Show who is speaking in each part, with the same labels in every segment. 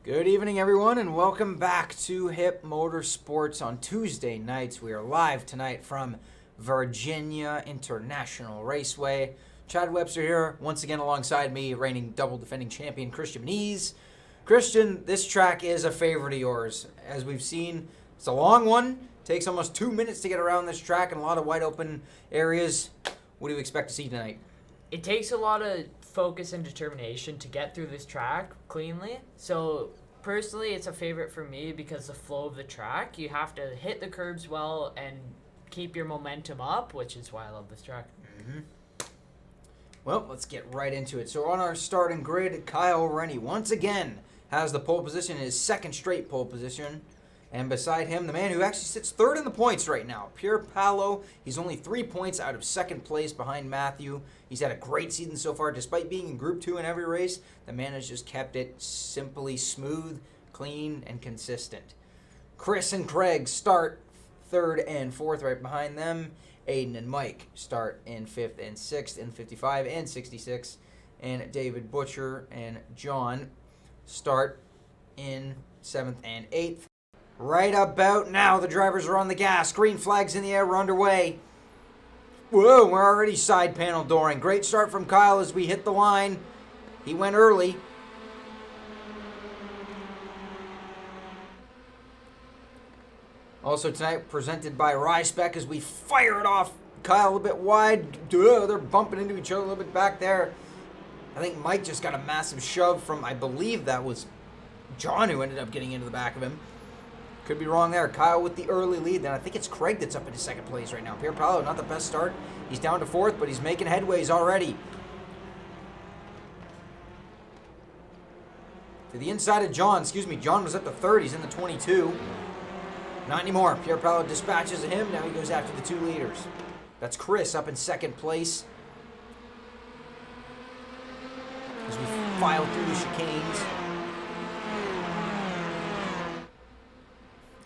Speaker 1: Good evening, everyone, and welcome back to Hip Motorsports on Tuesday nights. We are live tonight from Virginia International Raceway. Chad Webster here, once again alongside me, reigning double defending champion Christian Mees. Christian, this track is a favorite of yours. As we've seen, it's a long one. Takes almost 2 minutes to get around this track and a lot of wide open areas. What do you expect to see tonight?
Speaker 2: It takes a lot of focus and determination to get through this track cleanly. So personally, it's a favorite for me because the flow of the track, you have to hit the curbs well and keep your momentum up, which is why I love this track.
Speaker 1: Well, let's get right into it. So on our starting grid, Kyle Rennie once again has the pole position, his second straight pole position. And beside him, the man who actually sits third in the points right now, Pierre Paolo. He's only 3 points out of second place behind Matthew. He's had a great season so far. Despite being in Group 2 in every race, the man has just kept it simply smooth, clean, and consistent. Chris and Craig start third and fourth right behind them. Aiden and Mike start in fifth and sixth in 55 and 66. And David Butcher and John start in seventh and eighth. Right about now, the drivers are on the gas. Green flags in the air. We're underway. Whoa, we're already side panel dooring. Great start from Kyle as we hit the line. He went early. Also tonight, presented by Ryspec as we fire it off. Kyle a little bit wide. They're bumping into each other a little bit back there. I think Mike just got a massive shove from, I believe that was John who ended up getting into the back of him. Could be wrong there. Kyle with the early lead. Then I think it's Craig that's up in second place right now. Pierre Paolo, not the best start. He's down to fourth, but he's making headways already. To the inside of John. John was up to third. He's in the 22. Not anymore. Pierre Paolo dispatches him. Now he goes after the two leaders. That's Chris up in second place. As we file through the chicanes.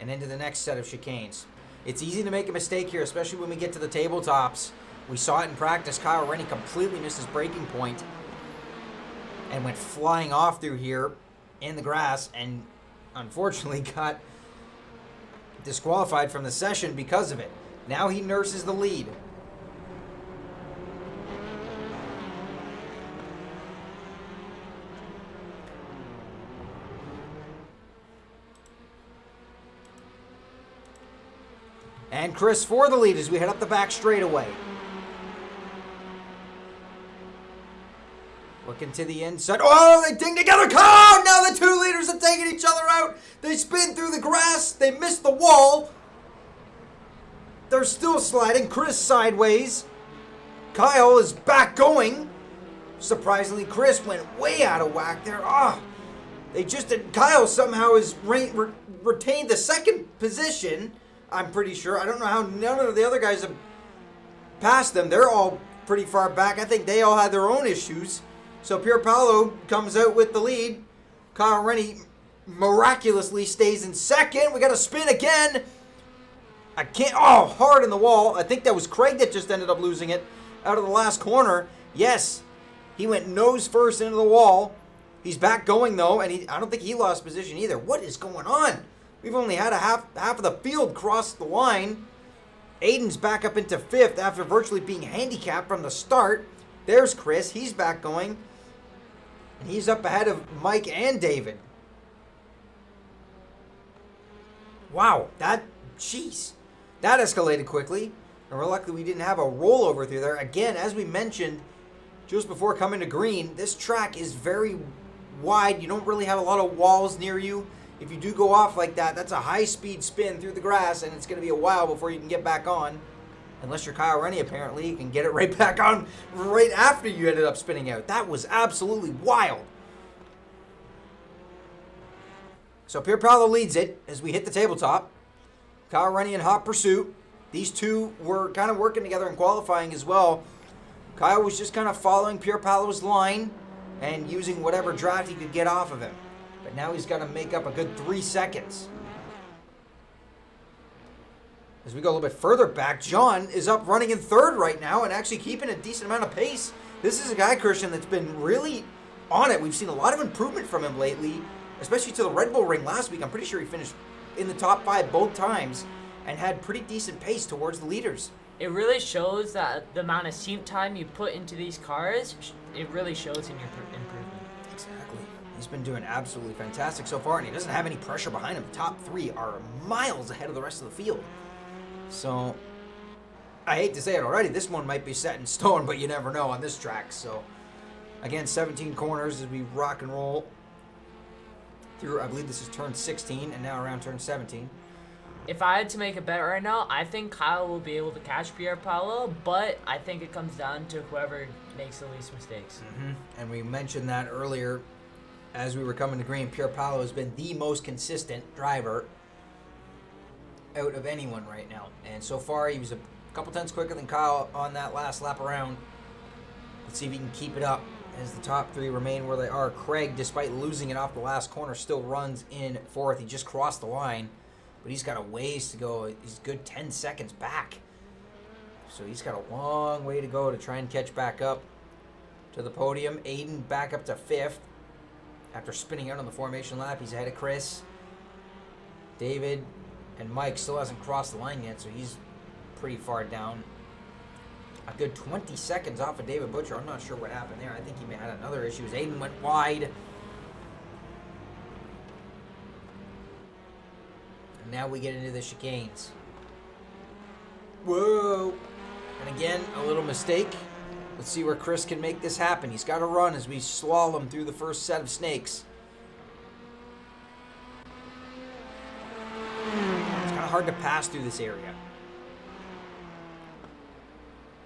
Speaker 1: And into the next set of chicanes. It's easy to make a mistake here, especially when we get to the tabletops. We saw it in practice. Kyle Rennie completely missed his braking point and went flying off through here in the grass and unfortunately got disqualified from the session because of it. Now he nurses the lead. And Chris for the lead as we head up the back straightaway. Looking to the inside. Oh, they ding together. Oh, now the two leaders are taking each other out. They spin through the grass. They miss the wall. They're still sliding. Chris sideways. Kyle is back going. Surprisingly, Chris went way out of whack there. Kyle somehow has retained the second position. I'm pretty sure. I don't know how none of the other guys have passed them. They're all pretty far back. I think they all had their own issues. So Pierre Paolo comes out with the lead. Kyle Rennie miraculously stays in second. We got to spin again. Hard in the wall. I think that was Craig that just ended up losing it out of the last corner. Yes, he went nose first into the wall. He's back going though, and I don't think he lost position either. What is going on? We've only had half of the field cross the line. Aiden's back up into fifth after virtually being handicapped from the start. There's Chris. He's back going. And he's up ahead of Mike and David. Wow, that escalated quickly. And we're lucky we didn't have a rollover through there. Again, as we mentioned just before coming to green, this track is very wide. You don't really have a lot of walls near you. If you do go off like that, that's a high-speed spin through the grass, and it's going to be a while before you can get back on. Unless you're Kyle Rennie, apparently. You can get it right back on right after you ended up spinning out. That was absolutely wild. So Pierre Paolo leads it as we hit the tabletop. Kyle Rennie in hot pursuit. These two were kind of working together in qualifying as well. Kyle was just kind of following Pierre Paolo's line and using whatever draft he could get off of him. But now he's got to make up a good 3 seconds. As we go a little bit further back, John is up running in third right now and actually keeping a decent amount of pace. This is a guy, Christian, that's been really on it. We've seen a lot of improvement from him lately, especially to the Red Bull Ring last week. I'm pretty sure he finished in the top 5 both times and had pretty decent pace towards the leaders.
Speaker 2: It really shows that the amount of seat time you put into these cars, it really shows in your improvement.
Speaker 1: Exactly. He's been doing absolutely fantastic so far, and he doesn't have any pressure behind him. The top 3 are miles ahead of the rest of the field. So, I hate to say it already, this one might be set in stone, but you never know on this track. So, again, 17 corners as we rock and roll through, I believe this is turn 16, and now around turn 17.
Speaker 2: If I had to make a bet right now, I think Kyle will be able to catch Pierre Paolo, but I think it comes down to whoever makes the least mistakes.
Speaker 1: And we mentioned that earlier as we were coming to green. Pierre Paolo has been the most consistent driver out of anyone right now. And so far, he was a couple tenths quicker than Kyle on that last lap around. Let's see if he can keep it up as the top 3 remain where they are. Craig, despite losing it off the last corner, still runs in 4th. He just crossed the line, but he's got a ways to go. He's a good 10 seconds back. So he's got a long way to go to try and catch back up to the podium. Aiden back up to 5th. After spinning out on the formation lap, he's ahead of Chris. David and Mike still hasn't crossed the line yet, so he's pretty far down. A good 20 seconds off of David Butcher. I'm not sure what happened there. I think he may have had another issue as Aiden went wide. And now we get into the chicanes. Whoa! And again, a little mistake. Let's see where Chris can make this happen. He's got to run as we slalom through the first set of snakes. It's kind of hard to pass through this area.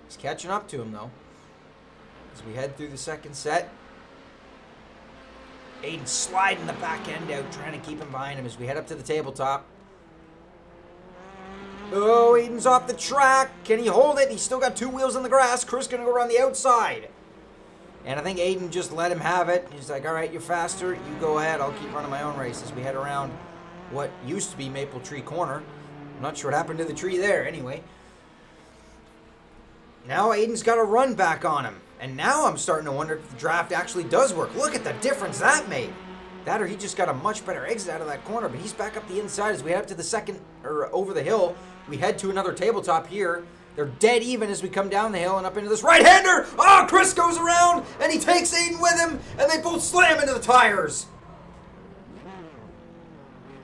Speaker 1: He's catching up to him, though, as we head through the second set. Aiden sliding the back end out, trying to keep him behind him as we head up to the tabletop. Oh, Aiden's off the track. Can he hold it? He's still got 2 wheels on the grass. Chris going to go around the outside. And I think Aiden just let him have it. He's like, all right, you're faster. You go ahead. I'll keep running my own race as we head around what used to be Maple Tree Corner. I'm not sure what happened to the tree there anyway. Now Aiden's got a run back on him. And now I'm starting to wonder if the draft actually does work. Look at the difference that made. That or he just got a much better exit out of that corner. But he's back up the inside as we head up to the second, or over the hill. We head to another tabletop here. They're dead even as we come down the hill and up into this right-hander. Oh, Chris goes around and he takes Aiden with him. And they both slam into the tires.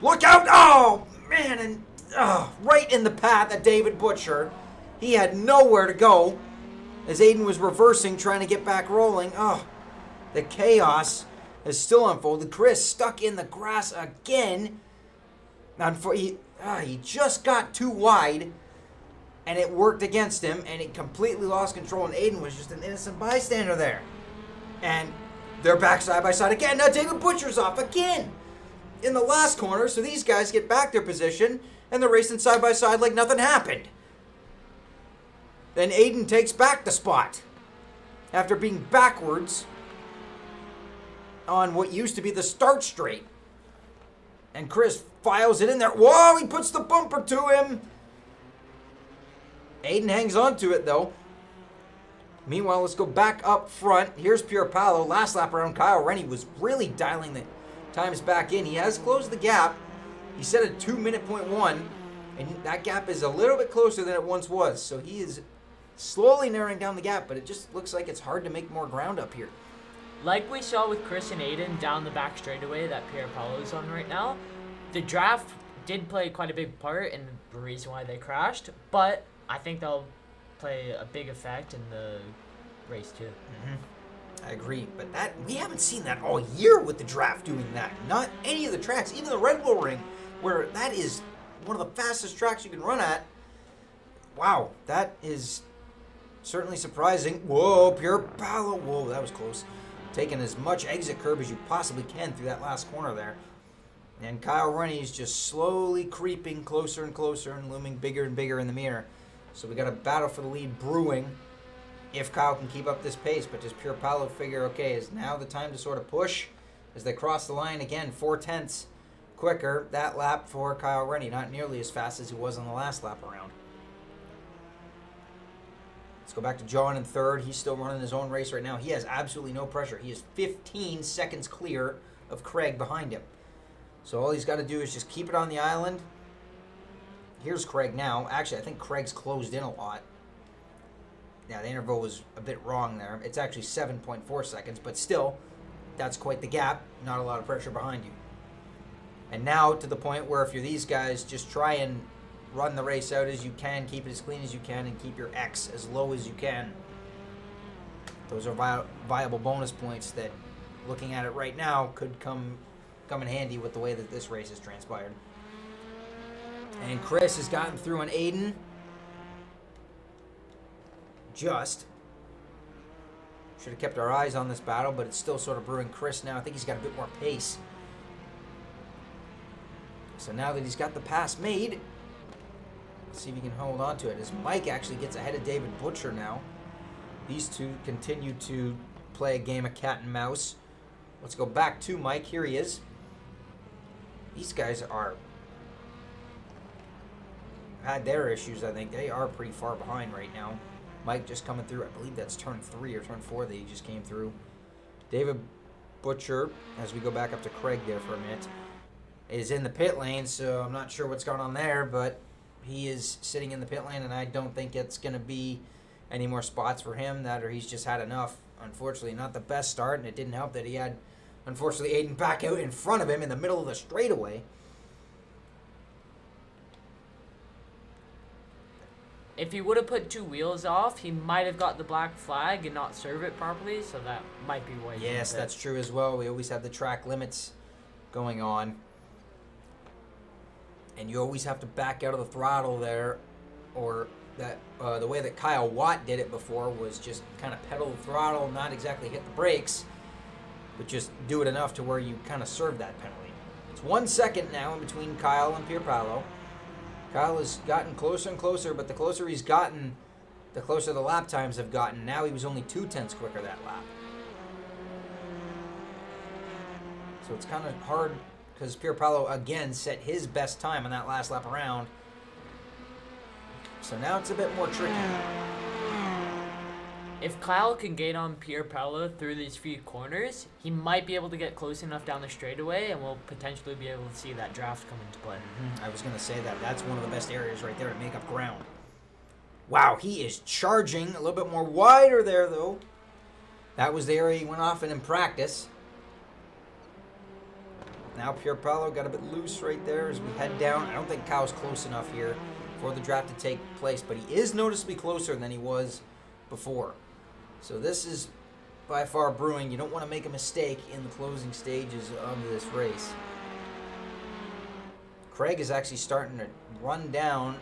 Speaker 1: Look out. Oh, man. And right in the path of David Butcher. He had nowhere to go as Aiden was reversing, trying to get back rolling. Oh, the chaos has still unfolded. Chris stuck in the grass again. He just got too wide, and it worked against him, and it completely lost control, and Aiden was just an innocent bystander there. And they're back side by side again. Now David Butcher's off again in the last corner, so these guys get back their position, and they're racing side by side like nothing happened. Then Aiden takes back the spot after being backwards on what used to be the start straight. And Chris files it in there. Whoa, he puts the bumper to him. Aiden hangs on to it, though. Meanwhile, let's go back up front. Here's Pierre Paolo. Last lap around, Kyle Rennie was really dialing the times back in. He has closed the gap. He set a 2:01, and that gap is a little bit closer than it once was. So he is slowly narrowing down the gap, but it just looks like it's hard to make more ground up here.
Speaker 2: Like we saw with Chris and Aiden down the back straightaway that Pierre Paolo is on right now, the draft did play quite a big part in the reason why they crashed, but I think they'll play a big effect in the race too.
Speaker 1: I agree, but we haven't seen that all year with the draft doing that. Not any of the tracks, even the Red Bull Ring, where that is one of the fastest tracks you can run at. Wow, that is certainly surprising. Whoa, Pierre Paolo. Whoa, that was close. Taking as much exit curb as you possibly can through that last corner there. And Kyle Rennie is just slowly creeping closer and closer and looming bigger and bigger in the mirror. So we got a battle for the lead brewing if Kyle can keep up this pace. But does Pierre Paolo figure, okay, is now the time to sort of push as they cross the line again, 4/10 quicker that lap for Kyle Rennie. Not nearly as fast as he was on the last lap around. Let's go back to John in third. He's still running his own race right now. He has absolutely no pressure. He is 15 seconds clear of Craig behind him. So all he's got to do is just keep it on the island. Here's Craig now. Actually, I think Craig's closed in a lot. Yeah, the interval was a bit wrong there. It's actually 7.4 seconds, but still, that's quite the gap. Not a lot of pressure behind you. And now to the point where if you're these guys, just try and run the race out as you can, keep it as clean as you can, and keep your X as low as you can. Those are viable bonus points that, looking at it right now, could come in handy with the way that this race has transpired. And Chris has gotten through on Aiden. Just. Should have kept our eyes on this battle, but it's still sort of brewing Chris now. I think he's got a bit more pace. So now that he's got the pass made, let's see if he can hold on to it. As Mike actually gets ahead of David Butcher now. These two continue to play a game of cat and mouse. Let's go back to Mike. Here he is. These guys had their issues, I think. They are pretty far behind right now. Mike just coming through. I believe that's turn 3 or turn 4 that he just came through. David Butcher, as we go back up to Craig there for a minute, is in the pit lane, so I'm not sure what's going on there, but he is sitting in the pit lane, and I don't think it's going to be any more spots for him, that or he's just had enough. Unfortunately, not the best start, and it didn't help that he had, unfortunately, Aiden back out in front of him in the middle of the straightaway.
Speaker 2: If he would have put 2 wheels off, he might have got the black flag and not serve it properly, so that might be why.
Speaker 1: Yes, that's true as well. We always have the track limits going on. And you always have to back out of the throttle there, or that the way that Kyle Watt did it before was just kind of pedal the throttle, not exactly hit the brakes, but just do it enough to where you kind of serve that penalty. It's 1 second now in between Kyle and Pierre Paolo. Kyle has gotten closer and closer, but the closer he's gotten, the closer the lap times have gotten. Now he was only 0.2 quicker that lap. So it's kind of hard because Pierre Paolo again set his best time on that last lap around. So now it's a bit more tricky.
Speaker 2: If Kyle can get on Pierre Paolo through these few corners, he might be able to get close enough down the straightaway, and we'll potentially be able to see that draft come into play.
Speaker 1: I was going to say that. That's one of the best areas right there to make up ground. Wow, he is charging a little bit more wider there, though. That was the area he went off in practice. Now Pierre Paolo got a bit loose right there as we head down. I don't think Kyle's close enough here for the draft to take place, but he is noticeably closer than he was before. So this is by far brewing. You don't want to make a mistake in the closing stages of this race. Craig is actually starting to run down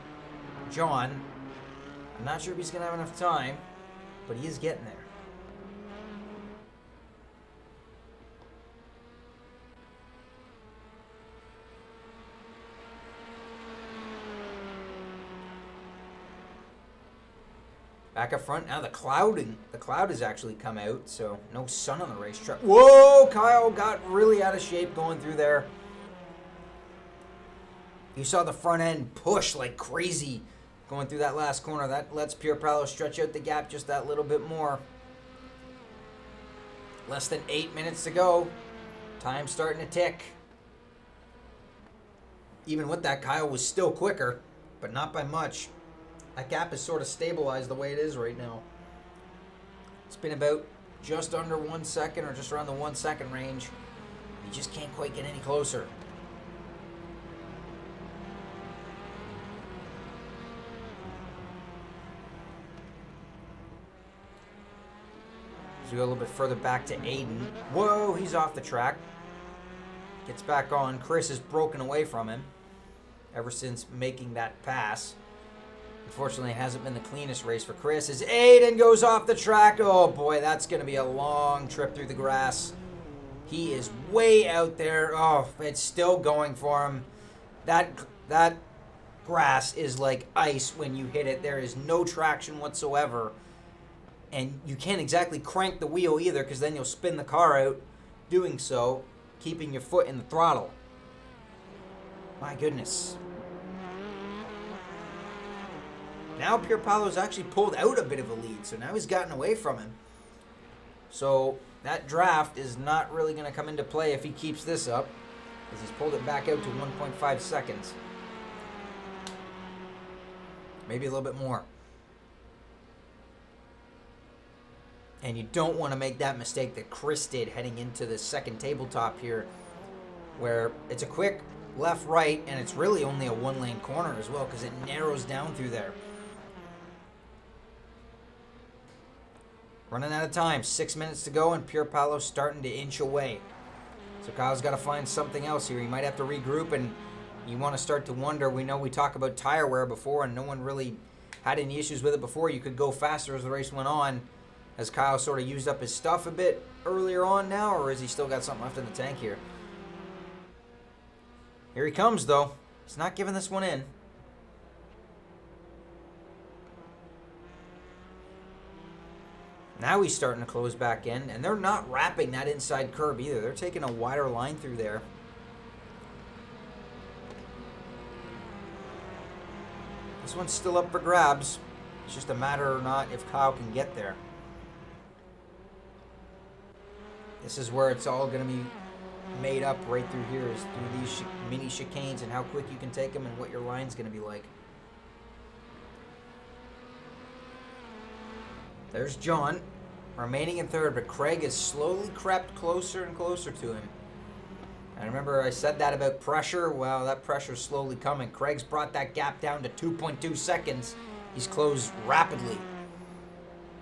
Speaker 1: John. I'm not sure if he's going to have enough time, but he is getting there. Back up front, now the cloud has actually come out, so no sun on the racetrack. Whoa, Kyle got really out of shape going through there. You saw the front end push like crazy going through that last corner. That lets Pierre Paolo stretch out the gap just that little bit more. Less than 8 minutes to go. Time starting to tick. Even with that, Kyle was still quicker, but not by much. That gap is sort of stabilized the way it is right now. It's been about just under 1 second or just around the 1 second range. You just can't quite get any closer. As we go a little bit further back to Aiden. Whoa, he's off the track. Gets back on. Chris has broken away from him ever since making that pass. Unfortunately, it hasn't been the cleanest race for Chris as Aiden goes off the track. Oh boy, that's going to be a long trip through the grass. He is way out there. Oh, it's still going for him. That grass is like ice when you hit it. There is no traction whatsoever. And you can't exactly crank the wheel either because then you'll spin the car out doing so, keeping your foot in the throttle. My goodness. Now Pierre Paolo's actually pulled out a bit of a lead, so now he's gotten away from him. So that draft is not really going to come into play if he keeps this up. as he's pulled it back out to 1.5 seconds. Maybe a little bit more. And you don't want to make that mistake that Chris did heading into the second tabletop here, where it's a quick left-right, and it's really only a one-lane corner as well because it narrows down through there. Running out of time, 6 minutes to go, and Pierre Paolo's starting to inch away. So Kyle's got to find something else here. He might have to regroup, and you want to start to wonder. We know we talked about tire wear before, and no one really had any issues with it before. You could go faster as the race went on. Has Kyle sort of used up his stuff a bit earlier on now, or has he still got something left in the tank here? Here he comes, though. He's not giving this one in. Now he's starting to close back in, and they're not wrapping that inside curb either. They're taking a wider line through there. This one's still up for grabs. It's just a matter or not if Kyle can get there. This is where it's all going to be made up right through here, is through these mini chicanes and how quick you can take them and what your line's going to be like. There's John, remaining in third, but Craig has slowly crept closer and closer to him. And remember I said that about pressure? Well, that pressure's slowly coming. Craig's brought that gap down to 2.2 seconds. He's closed rapidly.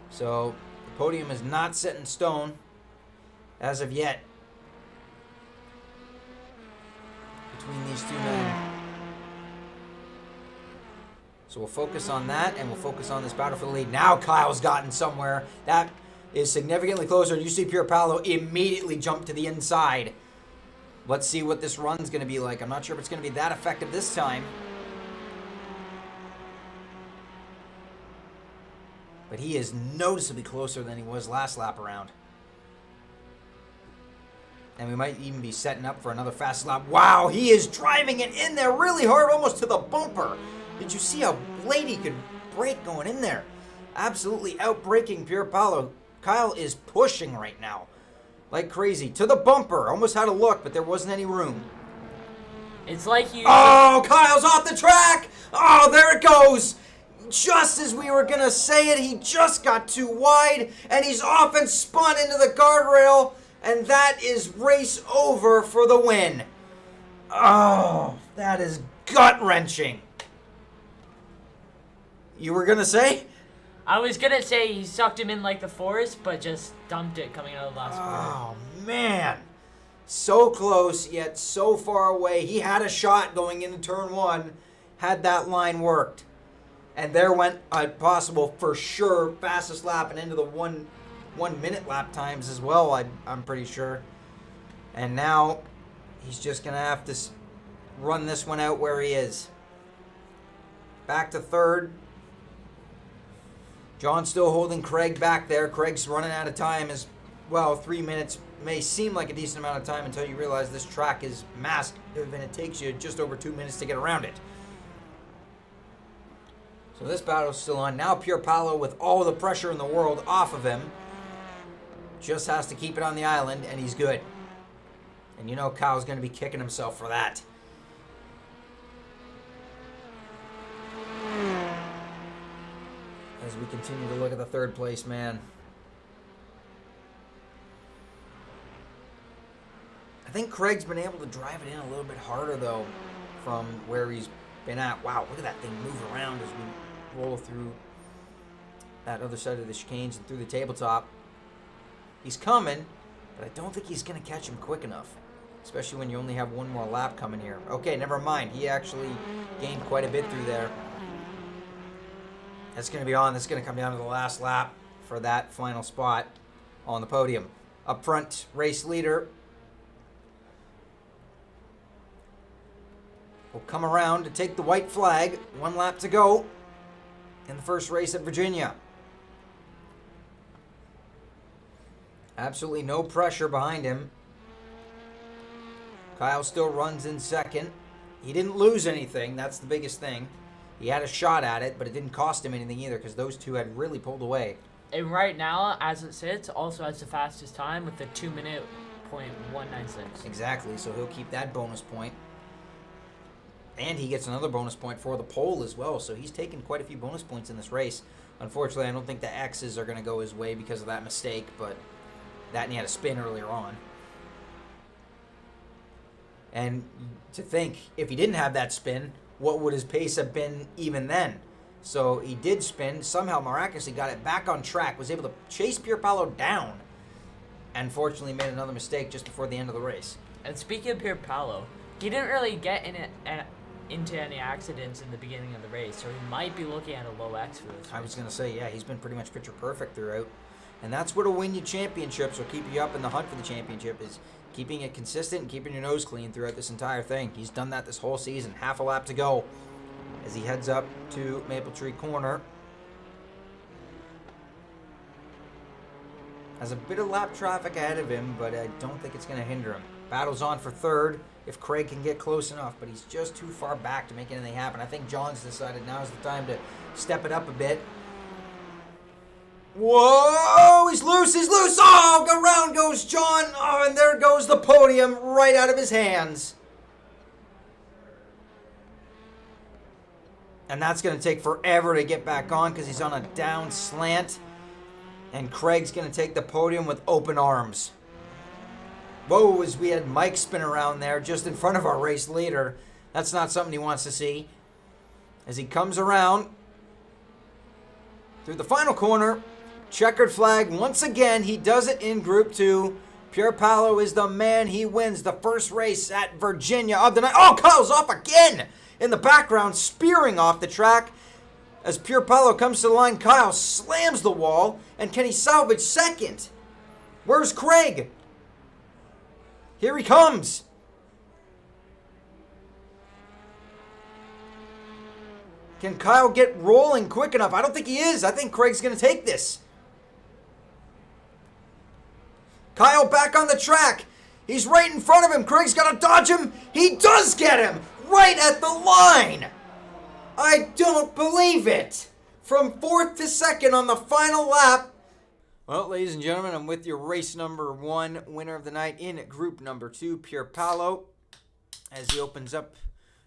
Speaker 1: So the podium is not set in stone as of yet between these two men. So we'll focus on that, and we'll focus on this battle for the lead. Now Kyle's gotten somewhere. That is significantly closer. You see Pierre Paolo immediately jump to the inside. Let's see what this run's going to be like. I'm not sure if it's going to be that effective this time. But he is noticeably closer than he was last lap around. And we might even be setting up for another fast lap. Wow, he is driving it in there really hard, almost to the bumper. Did you see how late he could brake going in there? Absolutely out-braking Pierre Paolo. Kyle is pushing right now like crazy. To the bumper. Almost had a look, but there wasn't any room.
Speaker 2: It's like you...
Speaker 1: Oh, Kyle's off the track! Oh, there it goes! Just as we were going to say it, he just got too wide, and he's off and spun into the guardrail, and that is race over for the win. Oh, that is gut-wrenching. You were going to say?
Speaker 2: I was going to say he sucked him in like the forest, but just dumped it coming out of the last corner.
Speaker 1: Oh, man. So close, yet so far away. He had a shot going into turn one, had that line worked. And there went a possible, for sure, fastest lap and into the one minute lap times as well, I'm pretty sure. And now he's just going to have to run this one out where he is. Back to third. John's still holding Craig back there. Craig's running out of time as well. 3 minutes may seem like a decent amount of time until you realize this track is massive and it takes you just over 2 minutes to get around it. So this battle's still on. Now Pierre Paolo, with all the pressure in the world off of him, just has to keep it on the island, and he's good. And you know Kyle's going to be kicking himself for that. As we continue to look at the third place man. I think Craig's been able to drive it in a little bit harder, though, from where he's been at. Wow, look at that thing move around as we roll through that other side of the chicanes and through the tabletop. He's coming, but I don't think he's going to catch him quick enough, especially when you only have one more lap coming here. Okay, never mind. He actually gained quite a bit through there. That's going to be on. That's going to come down to the last lap for that final spot on the podium. Up front, race leader will come around to take the white flag. 1 lap to go in the first race at Virginia. Absolutely no pressure behind him. Kyle still runs in second. He didn't lose anything. That's the biggest thing. He had a shot at it, but it didn't cost him anything either because those two had really pulled away.
Speaker 2: And right now, as it sits, also has the fastest time with the 2 minute 1.196.
Speaker 1: Exactly, so he'll keep that bonus point. And he gets another bonus point for the pole as well, so he's taken quite a few bonus points in this race. Unfortunately, I don't think the X's are going to go his way because of that mistake, but that and he had a spin earlier on. And to think, if he didn't have that spin, what would his pace have been even then? So he did spin, somehow miraculously got it back on track, was able to chase Pierpaolo down, and fortunately made another mistake just before the end of the race.
Speaker 2: And speaking of Pierpaolo, he didn't really get into any accidents in the beginning of the race, so he might be looking at a low X for this race.
Speaker 1: I was going to say, yeah, he's been pretty much picture perfect throughout. And that's what'll win you championships or keep you up in the hunt for the championship, is keeping it consistent and keeping your nose clean throughout this entire thing. He's done that this whole season. Half a lap to go as he heads up to Maple Tree Corner. Has a bit of lap traffic ahead of him, but I don't think it's going to hinder him. Battle's on for third if Craig can get close enough, but he's just too far back to make anything happen. I think John's decided now's the time to step it up a bit. Whoa, he's loose, Oh, around goes John. Oh, and there goes the podium right out of his hands. And that's going to take forever to get back on because he's on a down slant. And Craig's going to take the podium with open arms. Whoa, as we had Mike spin around there just in front of our race leader. That's not something he wants to see. As he comes around through the final corner, checkered flag once again. He does it in Group 2. Pierpaolo is the man. He wins the first race at Virginia of the night. Oh, Kyle's off again! In the background, spearing off the track. As Pierpaolo comes to the line, Kyle slams the wall. And can he salvage second? Where's Craig? Here he comes. Can Kyle get rolling quick enough? I don't think he is. I think Craig's going to take this. Kyle back on the track. He's right in front of him. Craig's got to dodge him. He does get him right at the line. I don't believe it. From fourth to second on the final lap. Well, ladies and gentlemen, I'm with your race number 1 winner of the night in group number 2, Pierpaolo, as he opens up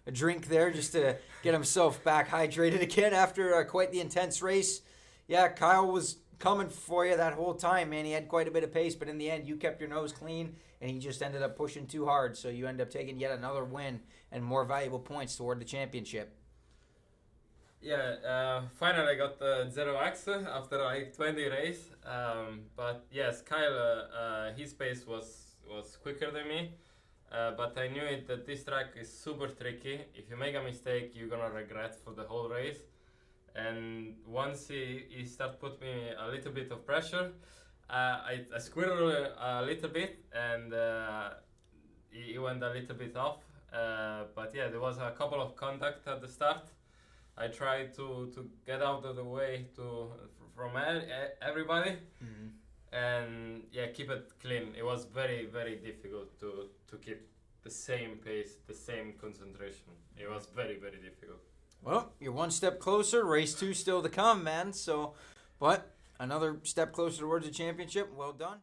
Speaker 1: a drink there just to get himself back hydrated again after quite the intense race. Yeah, Kyle was coming for you that whole time, man. He had quite a bit of pace, but in the end, you kept your nose clean, and he just ended up pushing too hard, so you end up taking yet another win and more valuable points toward the championship.
Speaker 3: Yeah, finally I got the 0x after like 20 race. But yes, Kyle, his pace was quicker than me. But I knew it that this track is super tricky. If you make a mistake, you're gonna regret for the whole race. And once he started put me a little bit of pressure, I squirreled a little bit, and he went a little bit off. But yeah, there was a couple of contact at the start. I tried to get out of the way from everybody, and yeah, keep it clean. It was very, very difficult to keep the same pace, the same concentration. It was very, very difficult.
Speaker 1: Well, you're one step closer. Race 2 still to come, man. So, but another step closer towards the championship. Well done.